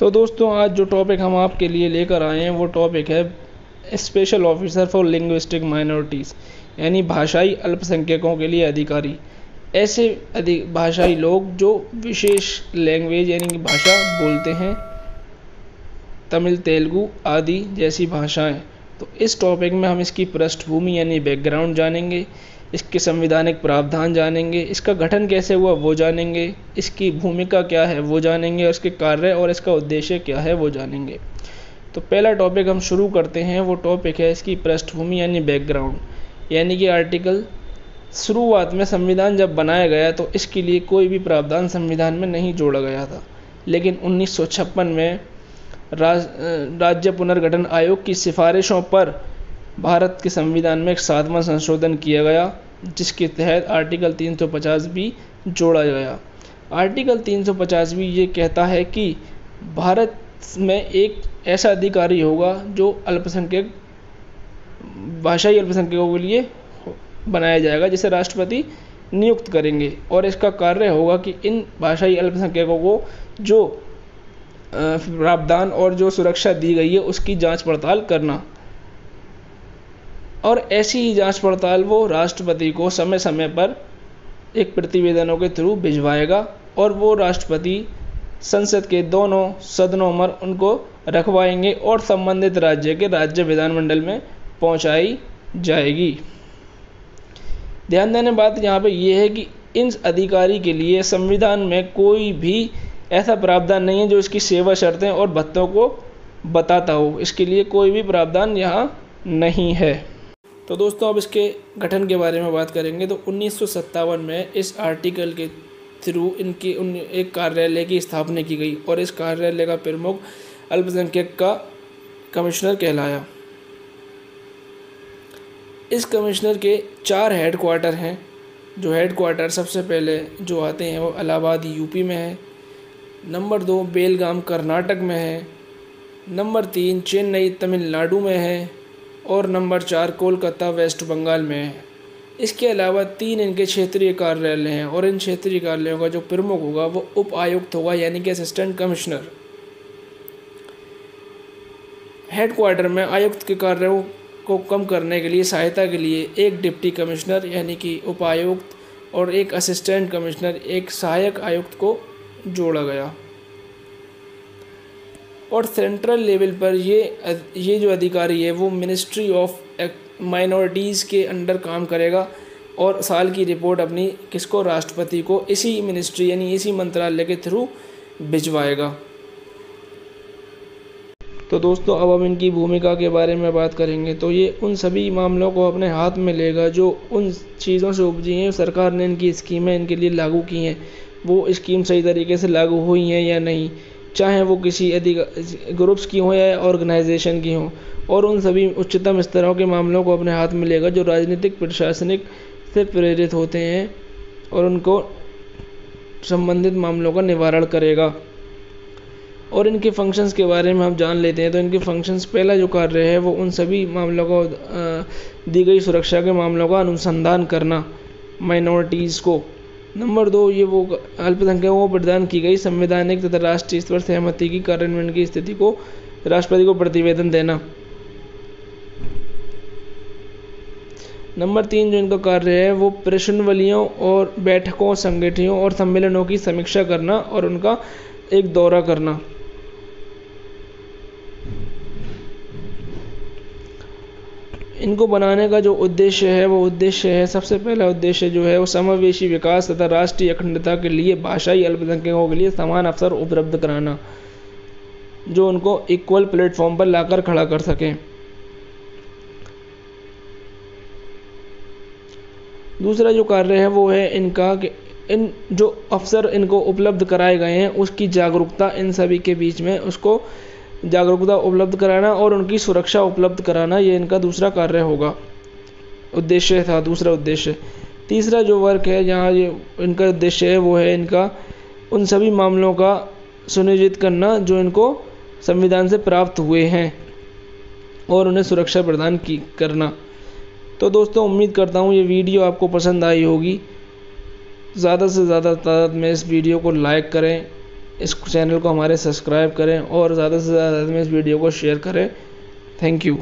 तो दोस्तों आज जो टॉपिक हम आपके लिए लेकर आए हैं वो टॉपिक है special officer for linguistic minorities, यानी भाषाई अल्पसंख्यकों के लिए अधिकारी। ऐसे भाषाई लोग जो विशेष लैंग्वेज यानी कि भाषा बोलते हैं, तमिल, तेलुगु आदि जैसी भाषाएं। तो इस टॉपिक में हम इसकी पृष्ठभूमि यानी बैकग्राउंड जानेंगे, इसके संवैधानिक प्रावधान जानेंगे, इसका गठन कैसे हुआ वो जानेंगे, इसकी भूमिका क्या है वो जानेंगे, और इसके कार्य और इसका उद्देश्य क्या है वो जानेंगे। तो पहला टॉपिक हम शुरू करते हैं, वो टॉपिक है इसकी पृष्ठभूमि यानी बैकग्राउंड, यानी कि आर्टिकल। शुरुआत में संविधान जब बनाया गया तो इसके लिए कोई भी प्रावधान संविधान में नहीं जोड़ा गया था, लेकिन 1956 में राज्य पुनर्गठन आयोग की सिफारिशों पर भारत के संविधान में एक 7वां संशोधन किया गया, जिसके तहत आर्टिकल 350 भी जोड़ा गया। आर्टिकल 350 भी ये कहता है कि भारत में एक ऐसा अधिकारी होगा जो भाषाई अल्पसंख्यकों के लिए बनाया जाएगा, जिसे राष्ट्रपति नियुक्त करेंगे, और इसका कार्य होगा कि इन भाषाई अल्पसंख्यकों को जो प्रावधान और जो सुरक्षा दी गई है उसकी जांच पड़ताल करना। और ऐसी ही जांच पड़ताल वो राष्ट्रपति को समय समय पर एक प्रतिवेदनों के थ्रू भिजवाएगा, और वो राष्ट्रपति संसद के दोनों सदनों में उनको रखवाएंगे और संबंधित राज्य के राज्य विधानमंडल में पहुंचाई जाएगी। ध्यान देने बात यहाँ पे ये है कि इन अधिकारी के लिए संविधान में कोई भी ऐसा प्रावधान नहीं है जो इसकी सेवा शर्तें और भत्तों को बताता हो। इसके लिए कोई भी प्रावधान यहाँ नहीं है। तो दोस्तों अब इसके गठन के बारे में बात करेंगे। तो 1957 में इस आर्टिकल के थ्रू एक कार्यालय की स्थापना की गई, और इस कार्यालय का प्रमुख अल्पसंख्यक का कमिश्नर कहलाया। इस कमिश्नर के 4 हेडक्वार्टर हैं। जो हेडक्वार्टर सबसे पहले जो आते हैं वो इलाहाबाद यूपी में है, नंबर 2 बेलगाम कर्नाटक में है, नंबर 3 चेन्नई तमिलनाडु में है, और नंबर 4 कोलकाता वेस्ट बंगाल में है। इसके अलावा 3 इनके क्षेत्रीय कार्यालय हैं, और इन क्षेत्रीय कार्यालयों का जो प्रमुख होगा वो उप आयुक्त होगा, यानी कि असिस्टेंट कमिश्नर। हेडक्वार्टर में आयुक्त के कार्यों को कम करने के लिए सहायता के लिए एक डिप्टी कमिश्नर यानी कि उपायुक्त और एक असिस्टेंट कमिश्नर, एक सहायक आयुक्त को जोड़ा गया। और सेंट्रल लेवल पर ये जो अधिकारी है वो मिनिस्ट्री ऑफ माइनॉरिटीज़ के अंडर काम करेगा, और साल की रिपोर्ट अपनी किसको, राष्ट्रपति को इसी मिनिस्ट्री यानी इसी मंत्रालय के थ्रू भिजवाएगा। तो दोस्तों अब हम इनकी भूमिका के बारे में बात करेंगे। तो ये उन सभी मामलों को अपने हाथ में लेगा जो उन चीज़ों से उपजी हैं। सरकार ने इनकी स्कीमें इनके लिए लागू की हैं, वो स्कीम सही तरीके से लागू हुई हैं या नहीं, चाहे वो किसी ग्रुप्स की हों या ऑर्गेनाइजेशन की हों, और उन सभी उच्चतम स्तरों के मामलों को अपने हाथ में लेगा जो राजनीतिक प्रशासनिक से प्रेरित होते हैं, और उनको संबंधित मामलों का निवारण करेगा। और इनके फंक्शंस के बारे में हम जान लेते हैं। तो इनके फंक्शंस, पहला जो कार्य है वो उन सभी मामलों को दी गई सुरक्षा के मामलों का अनुसंधान करना माइनॉरिटीज़ को। नंबर 2 ये वो अल्पसंख्यकों को प्रदान की गई संवैधानिक तथा राष्ट्रीय स्तर सहमति की कार्यान्वयन की स्थिति को राष्ट्रपति को प्रतिवेदन देना। नंबर 3 जो इनका कार्य है वो प्रश्नावलियों और बैठकों, संगठनों और सम्मेलनों की समीक्षा करना और उनका एक दौरा करना। इनको बनाने का जो उद्देश्य है वो उद्देश्य है, सबसे पहला उद्देश्य जो है वो समावेशी विकास तथा राष्ट्रीय अखंडता के लिए भाषाई अल्पसंख्यकों के लिए समान अवसर उपलब्ध कराना, जो उनको इक्वल प्लेटफॉर्म पर लाकर खड़ा कर सकें। दूसरा जो कार्य है वो है इनका कि इन जो अवसर इनको उपलब्ध कराए गए हैं उसकी जागरूकता इन सभी के बीच में उसको जागरूकता उपलब्ध कराना और उनकी सुरक्षा उपलब्ध कराना, ये इनका दूसरा कार्य होगा, उद्देश्य था, दूसरा उद्देश्य। तीसरा जो वर्क है जहाँ ये इनका उद्देश्य है वो है इनका उन सभी मामलों का सुनिश्चित करना जो इनको संविधान से प्राप्त हुए हैं और उन्हें सुरक्षा प्रदान करना। तो दोस्तों उम्मीद करता हूँ ये वीडियो आपको पसंद आई होगी। ज़्यादा से ज़्यादा तादाद में इस वीडियो को लाइक करें, इस चैनल को हमारे सब्सक्राइब करें और ज़्यादा से ज़्यादा में इस वीडियो को शेयर करें। Thank you.